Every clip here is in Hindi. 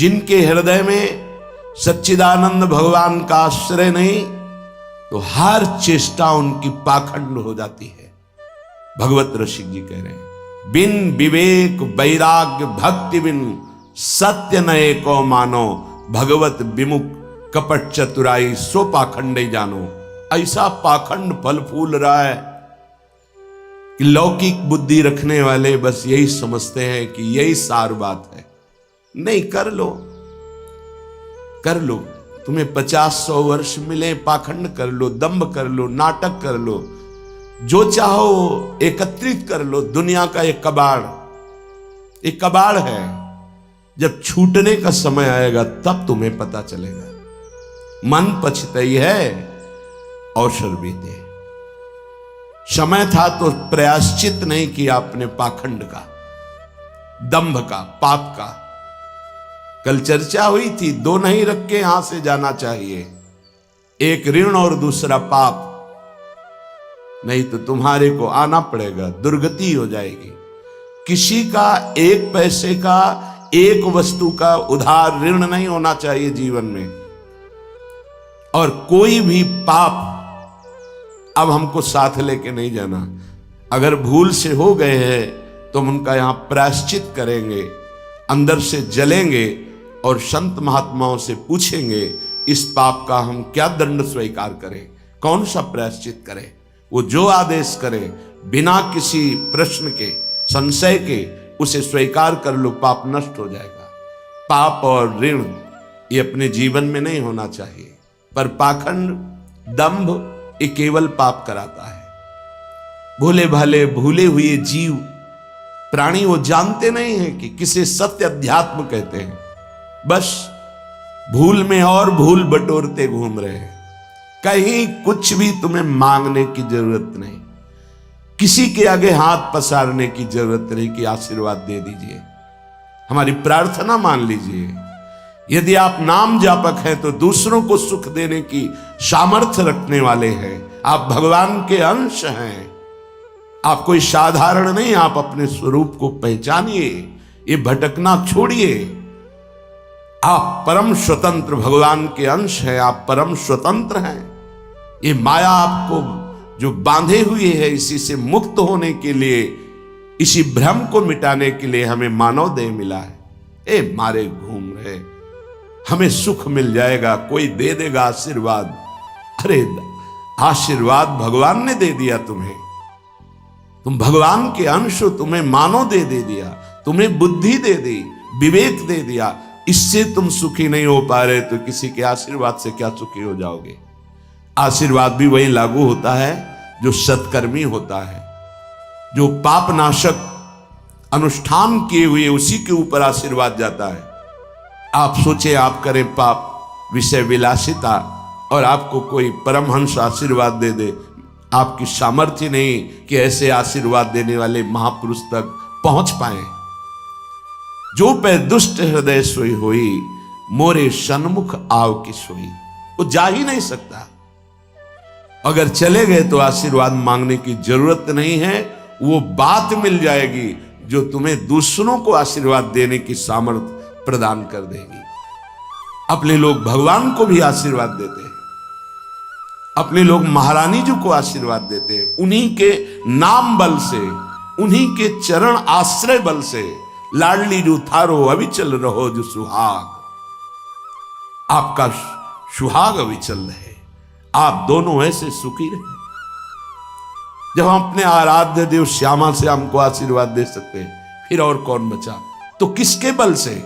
जिनके हृदय में सच्चिदानंद भगवान का आश्रय नहीं, तो हर चेष्टा उनकी पाखंड हो जाती है। भगवत रसिक जी कह रहे हैं, बिन विवेक वैराग्य भक्ति बिन सत्य नए को मानो, भगवत विमुख कपट चतुराई सो पाखंडे जानो। ऐसा पाखंड फल फूल रहा है कि लौकिक बुद्धि रखने वाले बस यही समझते हैं कि यही सार बात है। नहीं, कर लो कर लो, तुम्हें 50-100 वर्ष मिले, पाखंड कर लो, दंभ कर लो, नाटक कर लो, जो चाहो एकत्रित कर लो। दुनिया का एक कबाड़ है। जब छूटने का समय आएगा तब तुम्हें पता चलेगा। मन पछताई है अवसर बीते। समय था तो प्रायश्चित नहीं किया अपने पाखंड का, दंभ का, पाप का। कल चर्चा हुई थी, दो नहीं रख के यहां से जाना चाहिए, एक ऋण और दूसरा पाप, नहीं तो तुम्हारे को आना पड़ेगा, दुर्गति हो जाएगी। किसी का एक पैसे का, एक वस्तु का उधार ऋण नहीं होना चाहिए जीवन में। और कोई भी पाप अब हमको साथ लेके नहीं जाना। अगर भूल से हो गए हैं तो हम उनका यहां प्रायश्चित करेंगे, अंदर से जलेंगे और संत महात्माओं से पूछेंगे इस पाप का हम क्या दंड स्वीकार करें, कौन सा प्रायश्चित करें। वो जो आदेश करे बिना किसी प्रश्न के, संशय के उसे स्वीकार कर लो, पाप नष्ट हो जाएगा। पाप और ऋण ये अपने जीवन में नहीं होना चाहिए, पर पाखंड, दंभ ये केवल पाप कराता है। भोले भाले भूले हुए जीव प्राणी वो जानते नहीं हैं कि किसे सत्य अध्यात्म कहते हैं। बस भूल में और भूल बटोरते घूम रहे हैं। कहीं कुछ भी तुम्हें मांगने की जरूरत नहीं, किसी के आगे हाथ पसारने की जरूरत नहीं कि आशीर्वाद दे दीजिए, हमारी प्रार्थना मान लीजिए। यदि आप नाम जापक हैं तो दूसरों को सुख देने की सामर्थ्य रखने वाले हैं। आप भगवान के अंश हैं। आप कोई साधारण नहीं, आप अपने स्वरूप को पहचानिए, ये भटकना छोड़िए। आप परम स्वतंत्र भगवान के अंश हैं, आप परम स्वतंत्र हैं। ये माया आपको जो बांधे हुए है, इसी से मुक्त होने के लिए, इसी भ्रम को मिटाने के लिए हमें मानव देह मिला है। ए मारे घूम रहे, हमें सुख मिल जाएगा, कोई दे देगा आशीर्वाद। अरे आशीर्वाद भगवान ने दे दिया तुम्हें, तुम भगवान के अंश हो, तुम्हें मानव दे दिया, तुम्हें बुद्धि दे दी, विवेक दे दिया। इससे तुम सुखी नहीं हो पा रहे तो किसी के आशीर्वाद से क्या सुखी हो जाओगे। आशीर्वाद भी वही लागू होता है जो सत्कर्मी होता है, जो पाप नाशक अनुष्ठान किए हुए उसी के ऊपर आशीर्वाद जाता है। आप सोचे आप करें पाप, विषय विलासिता, और आपको कोई परमहंस आशीर्वाद दे दे, आपकी सामर्थ्य नहीं कि ऐसे आशीर्वाद देने वाले महापुरुष तक पहुंच पाए। जो पे दुष्ट हृदय सोई होई, मोरे सन्मुख आव की सोई। वो जा ही नहीं सकता। अगर चले गए तो आशीर्वाद मांगने की जरूरत नहीं है, वो बात मिल जाएगी जो तुम्हें दूसरों को आशीर्वाद देने की सामर्थ्य प्रदान कर देगी। अपने लोग भगवान को भी आशीर्वाद देते हैं, अपने लोग महारानी जी को आशीर्वाद देते हैं, उन्हीं के नाम बल से, उन्हीं के चरण आश्रय बल से। लाडली जो थारो अविचल रहो जो सुहाग, आपका सुहाग अविचल रहे, आप दोनों ऐसे सुखी रहे। जब हम अपने आराध्य देव श्यामा से हमको आशीर्वाद दे सकते हैं, फिर और कौन बचा। तो किसके बल से?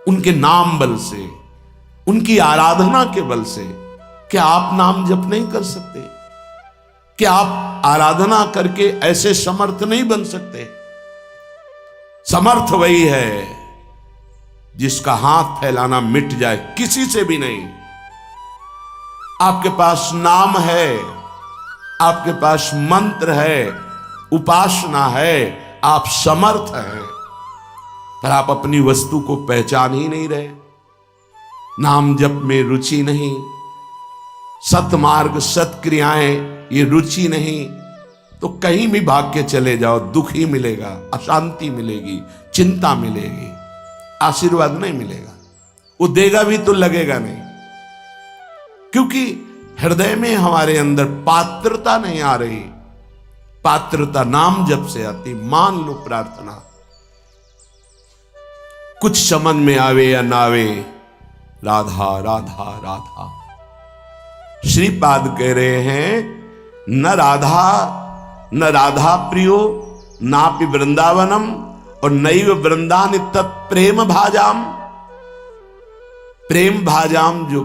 उनके नाम बल से, उनकी आराधना के बल से। क्या आप नाम जप नहीं कर सकते? क्या आप आराधना करके ऐसे समर्थ नहीं बन सकते? समर्थ वही है जिसका हाथ फैलाना मिट जाए, किसी से भी नहीं। आपके पास नाम है, आपके पास मंत्र है, उपासना है, आप समर्थ हैं, पर आप अपनी वस्तु को पहचान ही नहीं रहे। नाम जप में रुचि नहीं, सतमार्ग सत्क्रियाएं ये रुचि नहीं, तो कहीं भी भाग के चले जाओ, दुख ही मिलेगा, अशांति मिलेगी, चिंता मिलेगी, आशीर्वाद नहीं मिलेगा। वो देगा भी तो लगेगा नहीं, क्योंकि हृदय में हमारे अंदर पात्रता नहीं आ रही। पात्रता नाम जब से आती, मान लो प्रार्थना, कुछ समझ में आवे या ना आवे, राधा राधा राधा। श्रीपाद कह रहे हैं न राधा प्रियो नापि वृंदावनम और नैव वृंदान तत्प्रेम भाजाम। प्रेम भाजाम, जो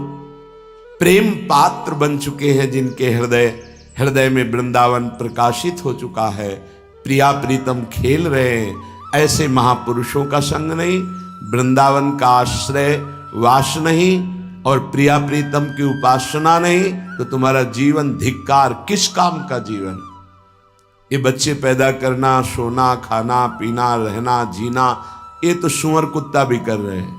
प्रेम पात्र बन चुके हैं, जिनके हृदय में वृंदावन प्रकाशित हो चुका है, प्रिया प्रीतम खेल रहे हैं, ऐसे महापुरुषों का संग नहीं, वृंदावन का आश्रय वास नहीं और प्रिया प्रीतम की उपासना नहीं, तो तुम्हारा जीवन धिक्कार, किस काम का जीवन। ये बच्चे पैदा करना, सोना, खाना, पीना, रहना, जीना, ये तो सुअर कुत्ता भी कर रहे हैं।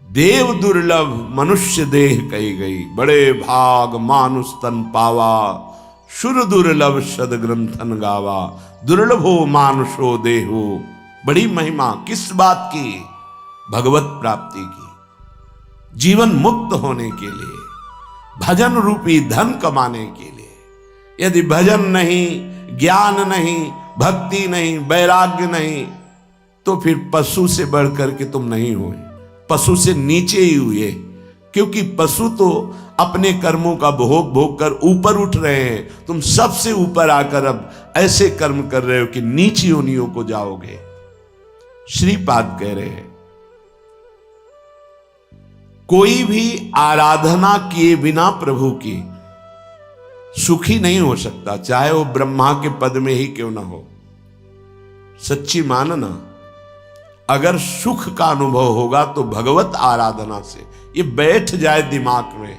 देव दुर्लभ मनुष्य देह कही गई, बड़े भाग मानुष तन पावा, सुर दुर्लभ सद ग्रंथन गावा, दुर्लभो मानुषो देहो। बड़ी महिमा किस बात की? भगवत प्राप्ति की, जीवन मुक्त होने के लिए, भजन रूपी धन कमाने के लिए। यदि भजन नहीं, ज्ञान नहीं, भक्ति नहीं, वैराग्य नहीं, तो फिर पशु से बढ़कर के तुम नहीं हुए, पशु से नीचे ही हुए। क्योंकि पशु तो अपने कर्मों का भोग कर ऊपर उठ रहे हैं, तुम सबसे ऊपर आकर अब ऐसे कर्म कर रहे हो कि नीची योनियों को जाओगे। श्रीपाद कह रहे हैं कोई भी आराधना किए बिना प्रभु की सुखी नहीं हो सकता, चाहे वो ब्रह्मा के पद में ही क्यों ना हो। सच्ची मानना, अगर सुख का अनुभव होगा तो भगवत आराधना से। ये बैठ जाए दिमाग में,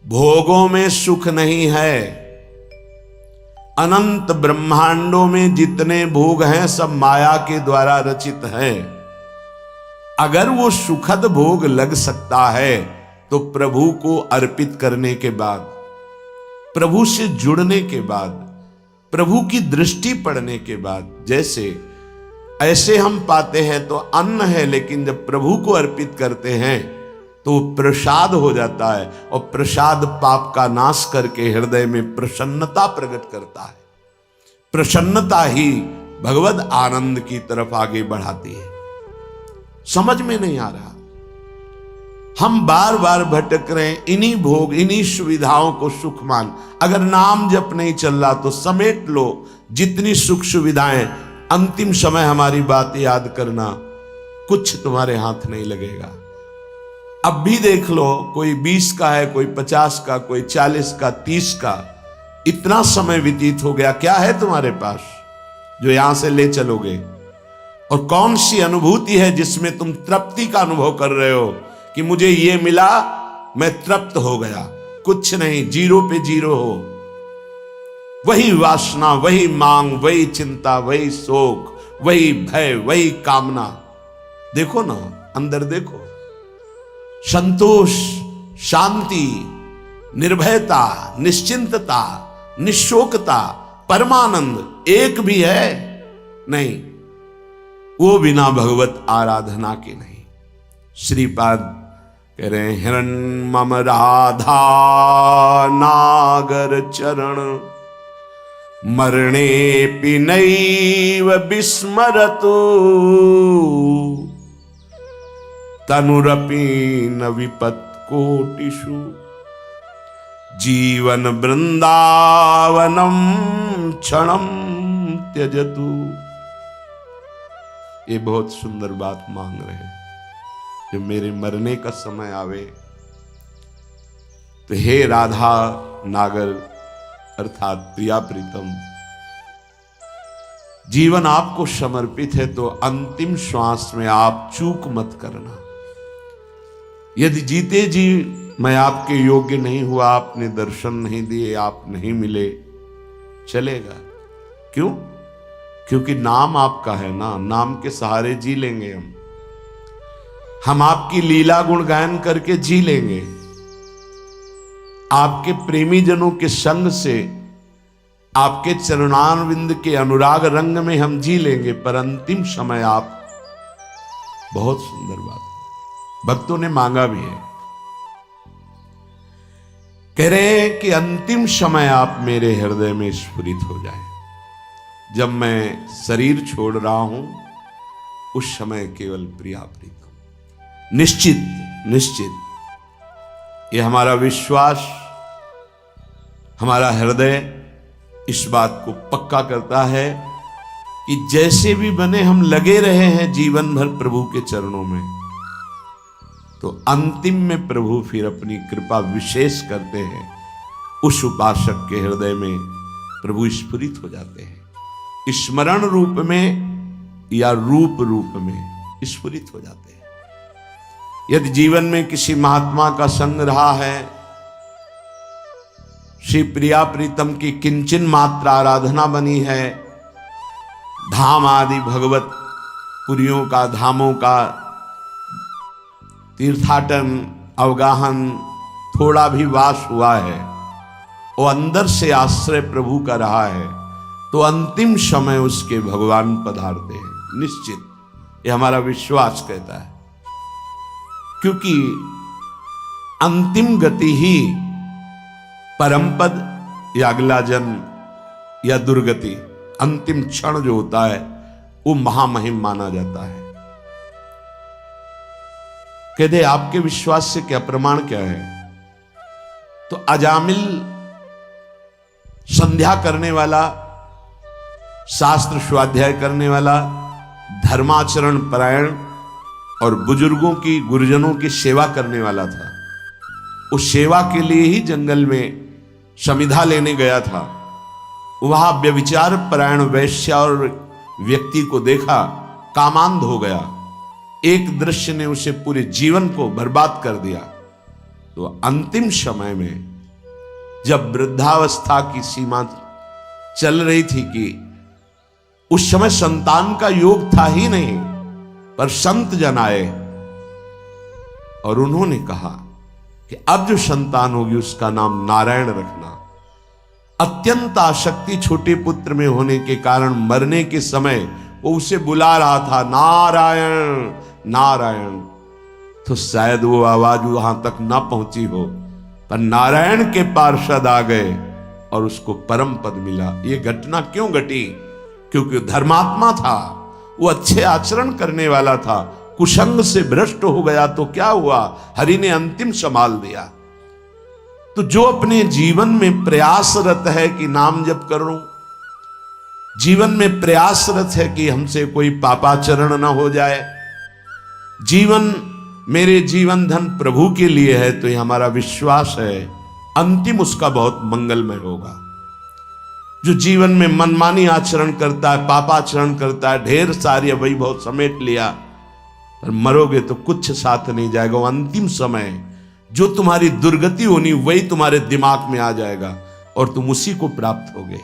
भोगों में सुख नहीं है। अनंत ब्रह्मांडों में जितने भोग हैं सब माया के द्वारा रचित हैं। अगर वो सुखद भोग लग सकता है तो प्रभु को अर्पित करने के बाद, प्रभु से जुड़ने के बाद, प्रभु की दृष्टि पड़ने के बाद, जैसे ऐसे हम पाते हैं तो अन्न है, लेकिन जब प्रभु को अर्पित करते हैं तो प्रसाद हो जाता है, और प्रसाद पाप का नाश करके हृदय में प्रसन्नता प्रकट करता है। प्रसन्नता ही भगवद आनंद की तरफ आगे बढ़ाती है। समझ में नहीं आ रहा, हम बार बार भटक रहे हैं इन्हीं भोग, इन्हीं सुविधाओं को सुख मान। अगर नाम जप नहीं चल रहा तो समेट लो जितनी सुख सुविधाएं, अंतिम समय हमारी बात याद करना, कुछ तुम्हारे हाथ नहीं लगेगा। अब भी देख लो, कोई 20 का है, कोई 50 का, कोई 40 का, 30 का, इतना समय व्यतीत हो गया, क्या है तुम्हारे पास जो यहां से ले चलोगे? और कौन सी अनुभूति है जिसमें तुम तृप्ति का अनुभव कर रहे हो कि मुझे ये मिला, मैं तृप्त हो गया? कुछ नहीं, जीरो पे जीरो हो। वही वासना, वही मांग, वही चिंता, वही शोक, वही भय, वही कामना। देखो ना, अंदर देखो, संतोष, शांति, निर्भयता, निश्चिंतता, निशोकता, परमानंद एक भी है नहीं, वो बिना भगवत आराधना के नहीं। श्रीपाद कह रहे हैं हिरण मम राधा नागर चरण मरणे पिनैव विस्मरतु तनुरपि न विपत् कोटिषु जीवन वृंदावनम क्षणम त्यजतु। ये बहुत सुंदर बात मांग रहे हैं, जब मेरे मरने का समय आवे तो हे राधा नागर अर्थात प्रिया प्रीतम, जीवन आपको समर्पित है तो अंतिम श्वास में आप चूक मत करना। यदि जीते जी मैं आपके योग्य नहीं हुआ, आपने दर्शन नहीं दिए, आप नहीं मिले, चलेगा। क्यों? क्योंकि नाम आपका है ना, नाम के सहारे जी लेंगे हम आपकी लीला गुण गायन करके जी लेंगे, आपके प्रेमी जनों के संग से, आपके चरणारविंद के अनुराग रंग में हम जी लेंगे। पर अंतिम समय आप बहुत सुंदर बात। भक्तों ने मांगा भी है, कह रहे हैं कि अंतिम समय आप मेरे हृदय में स्फुरित हो जाए। जब मैं शरीर छोड़ रहा हूं उस समय केवल प्रिया प्रीत हो। निश्चित निश्चित ये हमारा विश्वास, हमारा हृदय इस बात को पक्का करता है कि जैसे भी बने हम लगे रहे हैं जीवन भर प्रभु के चरणों में, तो अंतिम में प्रभु फिर अपनी कृपा विशेष करते हैं। उस उपासक के हृदय में प्रभु स्फुरित हो जाते हैं, स्मरण रूप में या रूप में स्फुरित हो जाते हैं। यदि जीवन में किसी महात्मा का संग रहा है, श्री प्रिया प्रीतम की किंचन मात्र आराधना बनी है, धाम आदि भगवत पुरियों का, धामों का तीर्थाटन अवगाहन थोड़ा भी वास हुआ है, वो अंदर से आश्रय प्रभु का रहा है, तो अंतिम समय उसके भगवान पधारते हैं। निश्चित ये हमारा विश्वास कहता है, क्योंकि अंतिम गति ही परम पद या अगला जन्म या दुर्गति, अंतिम क्षण जो होता है वो महामहिम माना जाता है। कहते आपके विश्वास से क्या प्रमाण क्या है? तो अजामिल संध्या करने वाला, शास्त्र स्वाध्याय करने वाला, धर्माचरण परायण और बुजुर्गों की, गुरुजनों की सेवा करने वाला था। उस सेवा के लिए ही जंगल में समिधा लेने गया था। वहां व्यभिचार परायण वैश्या और व्यक्ति को देखा, कामांध हो गया। एक दृश्य ने उसे पूरे जीवन को बर्बाद कर दिया। तो अंतिम समय में जब वृद्धावस्था की सीमा चल रही थी कि उस समय संतान का योग था ही नहीं, पर संत जन आए और उन्होंने कहा कि अब जो संतान होगी उसका नाम नारायण रखना। अत्यंत आसक्ति छोटे पुत्र में होने के कारण मरने के समय वो उसे बुला रहा था, नारायण नारायण। तो शायद वो आवाज वहां तक ना पहुंची हो, पर नारायण के पार्षद आ गए और उसको परम पद मिला। ये घटना क्यों घटी? क्योंकि धर्मात्मा था, वो अच्छे आचरण करने वाला था। कुसंग से भ्रष्ट हो गया तो क्या हुआ? हरि ने अंतिम संभाल दिया। तो जो अपने जीवन में प्रयासरत है कि नाम जप करूं, जीवन में प्रयासरत है कि हमसे कोई पापाचरण ना हो जाए, जीवन मेरे जीवन धन प्रभु के लिए है, तो ये हमारा विश्वास है अंतिम उसका बहुत मंगलमय होगा। जो जीवन में मनमानी आचरण करता है, पापाचरण करता है, ढेर सारी वैभव समेट लिया, पर मरोगे तो कुछ साथ नहीं जाएगा। वो अंतिम समय जो तुम्हारी दुर्गति होनी वही तुम्हारे दिमाग में आ जाएगा और तुम उसी को प्राप्त होगे।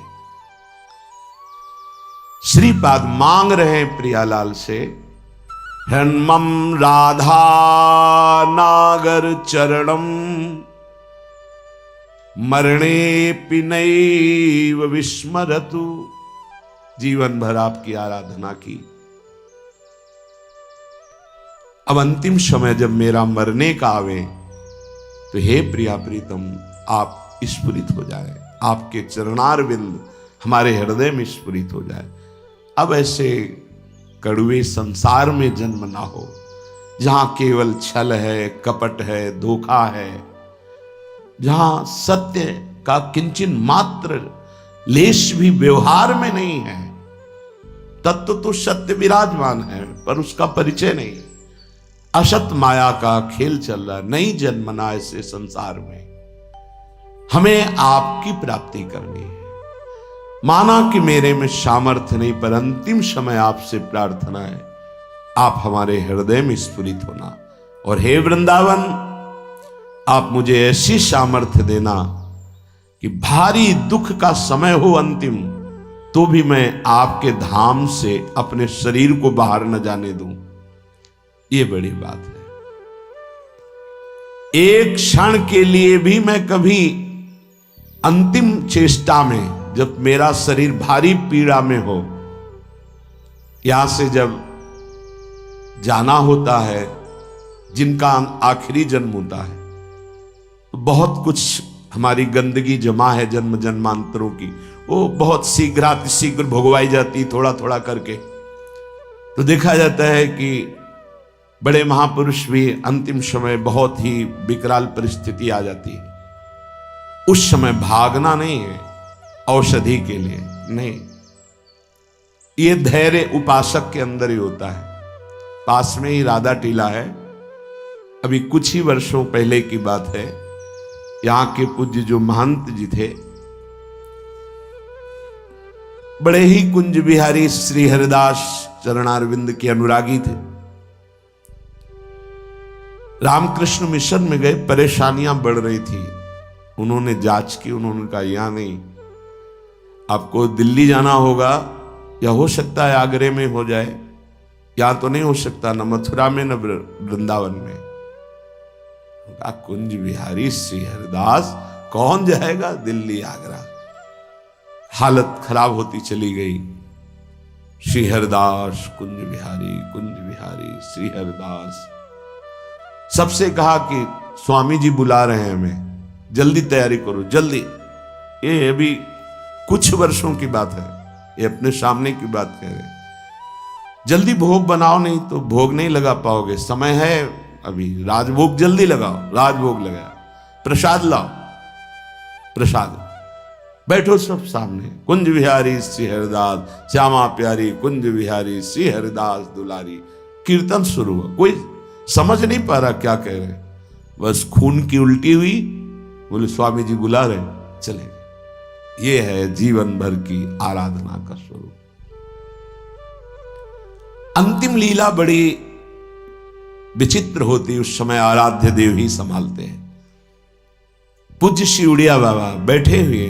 श्रीपाद मांग रहे हैं प्रियालाल से, हन्मम राधा नागर चरणम मरणे पिनैव विस्मरतु। जीवन भर आपकी आराधना की, अब अंतिम समय जब मेरा मरने का आवे तो हे प्रिया प्रीतम आप स्फुरित हो जाए, आपके चरणारविंद हमारे हृदय में स्फुरित हो जाए। अब ऐसे कड़वे संसार में जन्म ना हो जहां केवल छल है, कपट है, धोखा है, जहां सत्य का किंचन मात्र लेश भी व्यवहार में नहीं है। तत्व तो सत्य विराजमान है पर उसका परिचय नहीं। असत माया का खेल चल रहा, नहीं जन्मना ऐसे संसार में। हमें आपकी प्राप्ति करनी है। माना कि मेरे में सामर्थ्य नहीं, पर अंतिम समय आपसे प्रार्थना है आप हमारे हृदय में स्फुरित होना। और हे वृंदावन, आप मुझे ऐसी सामर्थ्य देना कि भारी दुख का समय हो अंतिम, तो भी मैं आपके धाम से अपने शरीर को बाहर न जाने दूं। ये बड़ी बात है। एक क्षण के लिए भी मैं कभी अंतिम चेष्टा में, जब मेरा शरीर भारी पीड़ा में हो, यहां से जब जाना होता है, जिनका आखिरी जन्म होता है, तो बहुत कुछ हमारी गंदगी जमा है जन्म जन्मांतरों की, वो बहुत शीघ्र भोगवाई जाती थोड़ा थोड़ा करके। तो देखा जाता है कि बड़े महापुरुष भी अंतिम समय बहुत ही विकराल परिस्थिति आ जाती है, उस समय भागना नहीं है औषधि के लिए, नहीं, ये धैर्य उपासक के अंदर ही होता है। पास में ही राधा टीला है, अभी कुछ ही वर्षों पहले की बात है, यहां के पूज्य जो महंत जी थे, बड़े ही कुंज बिहारी श्री हरिदास चरणारविंद के अनुरागी थे। रामकृष्ण मिशन में गए, परेशानियां बढ़ रही थी, उन्होंने जांच की, उन्होंने कहा यहां नहीं, आपको दिल्ली जाना होगा, या हो सकता है आगरे में हो जाए, यहां तो नहीं हो सकता, न मथुरा में न वृंदावन में। कुंज बिहारी श्री हरिदास कौन जाएगा दिल्ली आगरा। हालत खराब होती चली गई। श्री हरिदास कुंज बिहारी श्री हरिदास। सबसे कहा कि स्वामी जी बुला रहे हैं हमें, जल्दी तैयारी करो जल्दी। ये अभी कुछ वर्षों की बात है, ये अपने सामने की बात कह रहे, जल्दी भोग बनाओ, नहीं तो भोग नहीं लगा पाओगे, समय है अभी, राजभोग जल्दी लगाओ। राजभोग लगाया, प्रसाद लाओ, प्रसाद, बैठो सब सामने। कुंज बिहारी श्री हरिदास, श्यामा प्यारी कुंज बिहारी श्री हरिदास दुलारी। कीर्तन शुरू हुआ, कोई समझ नहीं पा रहा क्या कह रहे, बस खून की उल्टी हुई, बोले स्वामी जी बुला रहे, चले। ये है जीवन भर की आराधना का स्वरूप। अंतिम लीला बड़ी विचित्र होती, उस समय आराध्य देव ही संभालते हैं। पूज्य श्री उड़िया बाबा बैठे हुए,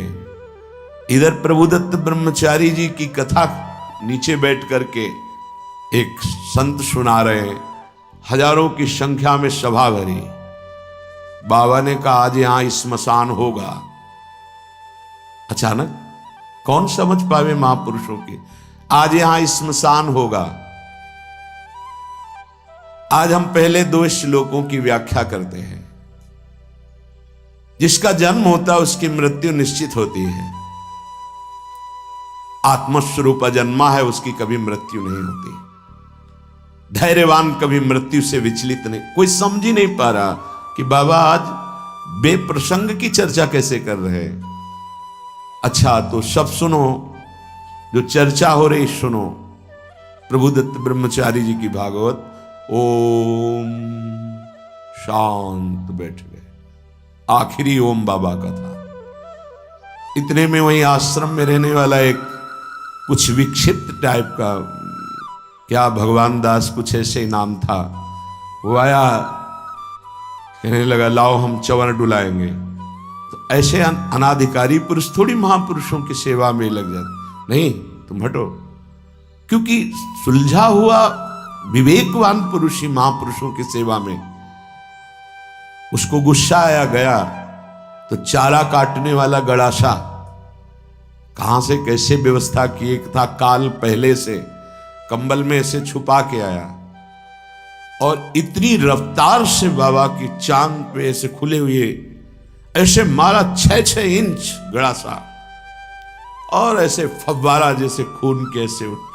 इधर प्रभुदत्त ब्रह्मचारी जी की कथा नीचे बैठ करके एक संत सुना रहे हैं, हजारों की संख्या में सभा भरी। बाबा ने कहा आज यहां स्मशान होगा। अचानक कौन समझ पावे महापुरुषों की, आज यहां स्मशान होगा। आज हम पहले 2 श्लोकों की व्याख्या करते हैं। जिसका जन्म होता है उसकी मृत्यु निश्चित होती है। आत्मस्वरूप अजन्मा है, उसकी कभी मृत्यु नहीं होती। धैर्यवान कभी मृत्यु से विचलित नहीं। कोई समझ ही नहीं पा रहा कि बाबा आज बेप्रसंग की चर्चा कैसे कर रहे हैं। अच्छा तो सब सुनो, जो चर्चा हो रही सुनो। प्रभुदत्त ब्रह्मचारी जी की भागवत। ओम शांत बैठ गए, आखिरी ओम बाबा का था। इतने में वही आश्रम में रहने वाला एक कुछ विक्षिप्त टाइप का, क्या भगवान दास कुछ ऐसे ही नाम था, वो आया, कहने लगा लाओ हम चवर डुलाएंगे। तो ऐसे अनाधिकारी पुरुष थोड़ी महापुरुषों की सेवा में लग जाते, नहीं तुम हटो। क्योंकि सुलझा हुआ विवेकवान पुरुष ही महापुरुषों की सेवा में। उसको गुस्सा आया, गया तो चारा काटने वाला गड़ासा कहां से कैसे व्यवस्था किए था, काल पहले से कंबल में ऐसे छुपा के आया, और इतनी रफ्तार से बाबा की चांद पे ऐसे खुले हुए ऐसे मारा 6-6 इंच गड़ासा, और ऐसे फव्वारा जैसे खून के ऐसे उठते।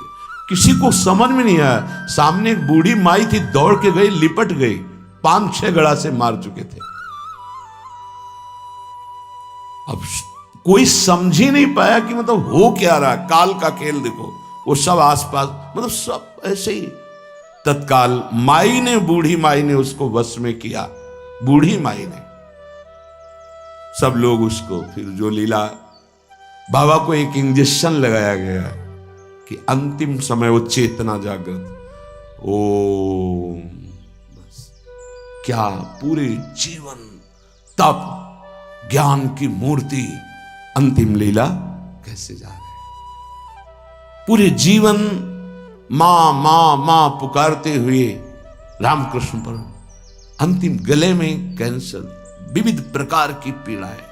किसी को समझ में नहीं आया। सामने एक बूढ़ी माई थी, दौड़ के गई, लिपट गई, 5-6 गड़ा से मार चुके थे। अब कोई समझ ही नहीं पाया कि मतलब हो क्या रहा। काल का खेल देखो, वो सब आसपास, मतलब सब ऐसे ही। तत्काल माई ने, बूढ़ी माई ने उसको वश में किया। बूढ़ी माई ने, सब लोग उसको, फिर जो लीला, बाबा को एक इंजेक्शन लगाया गया कि अंतिम समय वो चेतना जागृत। ओम, बस क्या पूरे जीवन तप ज्ञान की मूर्ति, अंतिम लीला कैसे जा रहे, पूरे जीवन मां मां मां पुकारते हुए रामकृष्ण पर। अंतिम गले में कैंसर, विविध प्रकार की पीड़ाएं,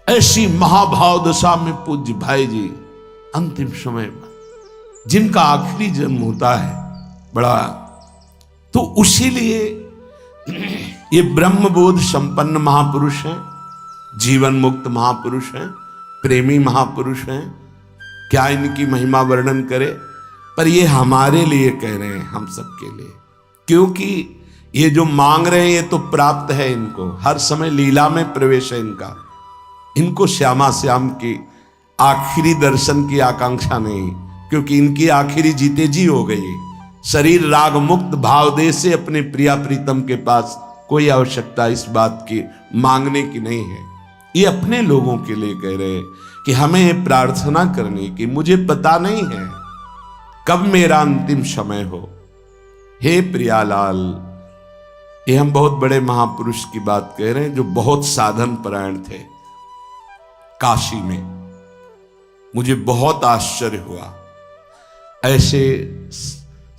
ऐसी महाभाव दशा में पूज्य भाई जी अंतिम समय में, जिनका आखिरी जन्म होता है, बड़ा तो उसीलिए ये ब्रह्मबोध संपन्न महापुरुष हैं, जीवन मुक्त महापुरुष हैं, प्रेमी महापुरुष हैं। क्या इनकी महिमा वर्णन करे, पर ये हमारे लिए कह रहे हैं, हम सबके लिए, क्योंकि ये जो मांग रहे हैं ये तो प्राप्त है इनको, हर समय लीला में प्रवेश है इनका। इनको श्यामा श्याम की आखिरी दर्शन की आकांक्षा नहीं, क्योंकि इनकी आखिरी जीते जी हो गई। शरीर राग मुक्त भाव दे से अपने प्रिया प्रीतम के पास कोई आवश्यकता इस बात की मांगने की नहीं है। ये अपने लोगों के लिए कह रहे हैं कि हमें प्रार्थना करनी कि मुझे पता नहीं है कब मेरा अंतिम समय हो। हे प्रियालाल, ये हम बहुत बड़े महापुरुष की बात कह रहे हैं जो बहुत साधन परायण थे। काशी में मुझे बहुत आश्चर्य हुआ, ऐसे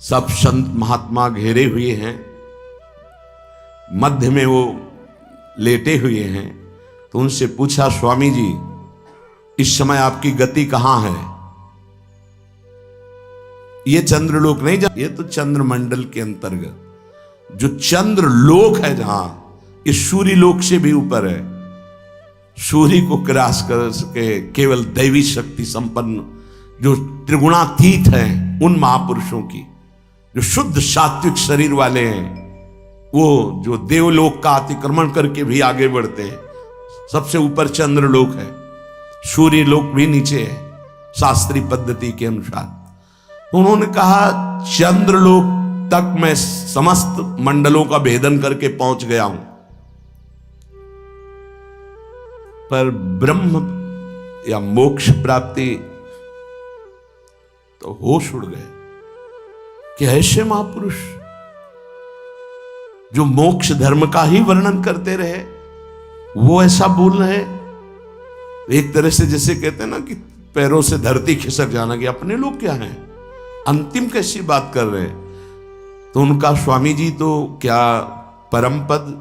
सब संत महात्मा घेरे हुए हैं, मध्य में वो लेटे हुए हैं। तो उनसे पूछा, स्वामी जी इस समय आपकी गति कहां है? ये चंद्रलोक नहीं, ये तो चंद्रमंडल के अंतर्गत जो चंद्रलोक है, जहां ये सूर्य लोक से भी ऊपर है। सूर्य को क्रॉस कर सके केवल दैवी शक्ति संपन्न जो त्रिगुणातीत हैं, उन महापुरुषों की, जो शुद्ध सात्विक शरीर वाले हैं, वो जो देवलोक का अतिक्रमण करके भी आगे बढ़ते हैं। सबसे ऊपर चंद्रलोक है, सूर्य लोक भी नीचे है शास्त्रीय पद्धति के अनुसार। उन्होंने कहा चंद्रलोक तक मैं समस्त मंडलों का भेदन करके पहुंच गया हूं, पर ब्रह्म या मोक्ष प्राप्ति तो होश उड़ गए कि ऐसे महापुरुष जो मोक्ष धर्म का ही वर्णन करते रहे वो ऐसा बोल रहे। एक तरह से जैसे कहते हैं ना कि पैरों से धरती खिसक जाना, कि अपने लोग क्या हैं, अंतिम कैसी बात कर रहे हैं। तो उनका स्वामी जी तो क्या परम पद,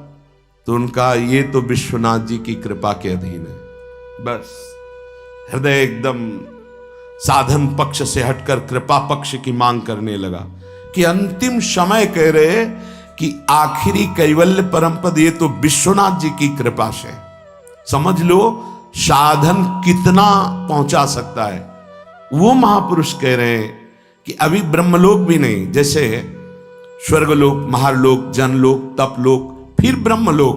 तो उनका ये तो विश्वनाथ जी की कृपा के अधीन है। बस हृदय एकदम साधन पक्ष से हटकर कृपा पक्ष की मांग करने लगा कि अंतिम समय कह रहे कि आखिरी कैवल्य परम पद ये तो विश्वनाथ जी की कृपा से। समझ लो साधन कितना पहुंचा सकता है। वो महापुरुष कह रहे हैं कि अभी ब्रह्मलोक भी नहीं, जैसे स्वर्गलोक, महालोक, जनलोक, तपलोक, फिर ब्रह्मलोक,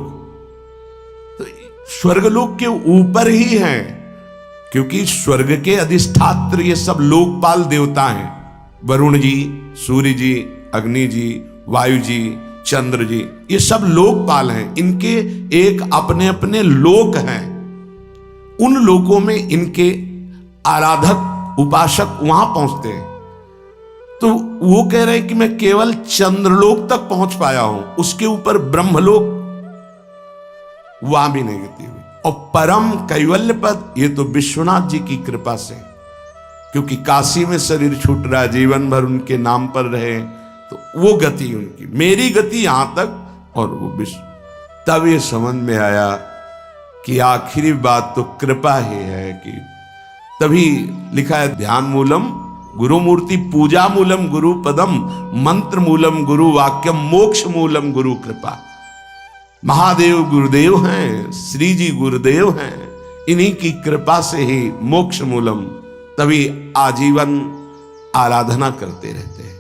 तो स्वर्गलोक के ऊपर ही है, क्योंकि स्वर्ग के अधिष्ठात्र ये सब लोकपाल देवता हैं। वरुण जी, सूर्य जी, अग्नि जी, वायु जी, चंद्र जी, ये सब लोकपाल हैं। इनके एक अपने अपने लोक हैं। उन लोकों में इनके आराधक उपासक वहां पहुंचते हैं। तो वो कह रहे हैं कि मैं केवल चंद्रलोक तक पहुंच पाया हूं, उसके ऊपर ब्रह्मलोक वहां भी नहीं गति हुई। और परम कैवल्य पद ये तो विश्वनाथ जी की कृपा से, क्योंकि काशी में शरीर छूट रहा, जीवन भर उनके नाम पर रहे, तो वो गति उनकी, मेरी गति यहां तक और वो विश्व। तब ये समझ में आया कि आखिरी बात तो कृपा ही है। कि तभी लिखा है ध्यान मूलम गुरु मूर्ति, पूजा मूलम गुरु पदम, मंत्र मूलम गुरु वाक्यम, मोक्ष मूलम गुरु कृपा। महादेव गुरुदेव हैं, श्री जी गुरुदेव हैं, इन्हीं की कृपा से ही मोक्ष मूलम। तभी आजीवन आराधना करते रहते हैं,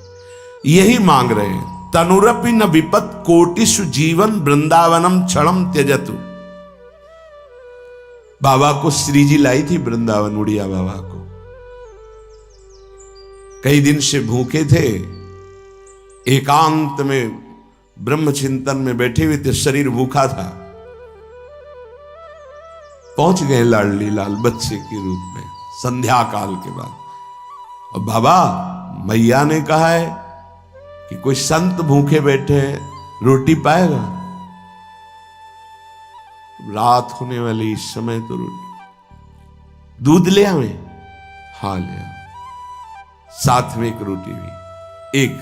यही मांग रहे हैं। तनुरपि न विपत कोटिषु जीवन वृंदावनम क्षणम त्यजतु। बाबा को श्री जी लाई थी वृंदावन, उड़िया बाबा को। कई दिन से भूखे थे, एकांत में ब्रह्म चिंतन में बैठे हुए थे, शरीर भूखा था। पहुंच गए लाडली लाल बच्चे के रूप में संध्या काल के बाद। और बाबा मैया ने कहा है कि कोई संत भूखे बैठे हैं, रोटी पाएगा। रात होने वाली इस समय तो रोटी, दूध ले आवे? हाँ ले आओ। साथ में एक रोटी भी, एक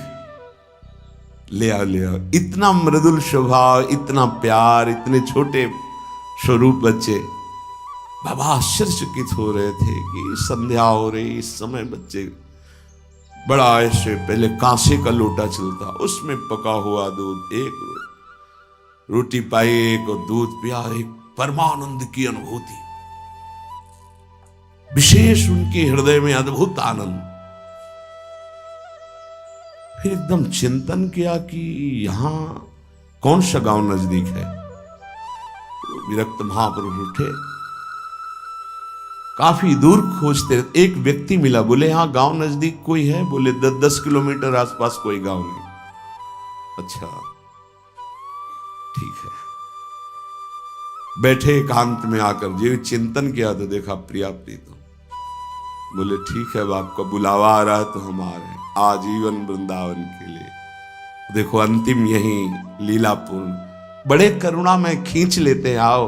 ले आओ ले आओ। इतना मृदुल स्वभाव, इतना प्यार, इतने छोटे स्वरूप बच्चे। बाबा आश्चर्यचकित हो रहे थे कि संध्या हो रही, इस समय बच्चे बड़ा ऐसे पहले कांसे का लोटा चलता, उसमें पका हुआ दूध, एक रोटी पाई, एक दूध पिया, एक परमानंद की अनुभूति, विशेष उनके हृदय में अद्भुत आनंद। फिर एकदम चिंतन किया कि यहां कौन सा गांव नजदीक है। विरक्त महापुरुष उठे, काफी दूर खोजते, एक व्यक्ति मिला, बोले यहां गांव नजदीक कोई है? बोले 10 किलोमीटर आसपास कोई गांव नहीं। अच्छा ठीक है। बैठे एकांत में आकर जो चिंतन किया तो देखा प्रिया प्रीतम। बोले ठीक है, अब आपका बुलावा आ रहा है तो हम आ रहे हैं आजीवन वृंदावन के लिए। देखो अंतिम यही लीलापूर्ण, बड़े करुणा में खींच लेते हैं, आओ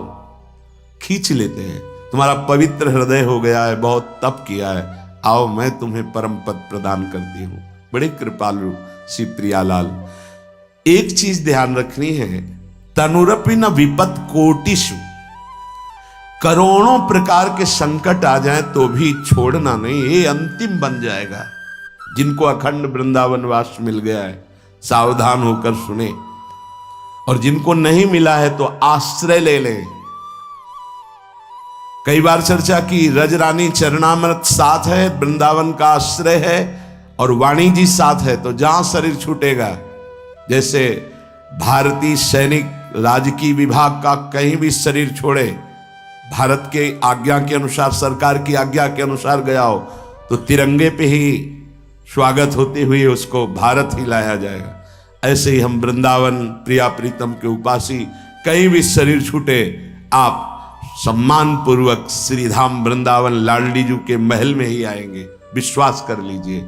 खींच लेते हैं, तुम्हारा पवित्र हृदय हो गया है, बहुत तप किया है, आओ मैं तुम्हें परम पद प्रदान करती हूं। बड़े कृपालु श्री प्रियालाल। एक चीज ध्यान रखनी है, तनुरपि न विपत कोटिषु, करोड़ों प्रकार के संकट आ जाए तो भी छोड़ना नहीं, ये अंतिम बन जाएगा। जिनको अखंड वृंदावन वास मिल गया है सावधान होकर सुने, और जिनको नहीं मिला है तो आश्रय ले लें। कई बार चर्चा की, रजरानी चरणामृत साथ है, वृंदावन का आश्रय है, और वाणी जी साथ है, तो जहां शरीर छूटेगा, जैसे भारतीय सैनिक राजकीय विभाग का कहीं भी शरीर छोड़े, भारत के आज्ञा के अनुसार, सरकार की आज्ञा के अनुसार गया हो, तो तिरंगे पे ही स्वागत होते हुए उसको भारत ही लाया जाएगा। ऐसे ही हम वृंदावन प्रिया प्रीतम के उपासी, कहीं भी शरीर छूटे, आप सम्मान पूर्वक श्रीधाम वृंदावन लाडली जी के महल में ही आएंगे, विश्वास कर लीजिए।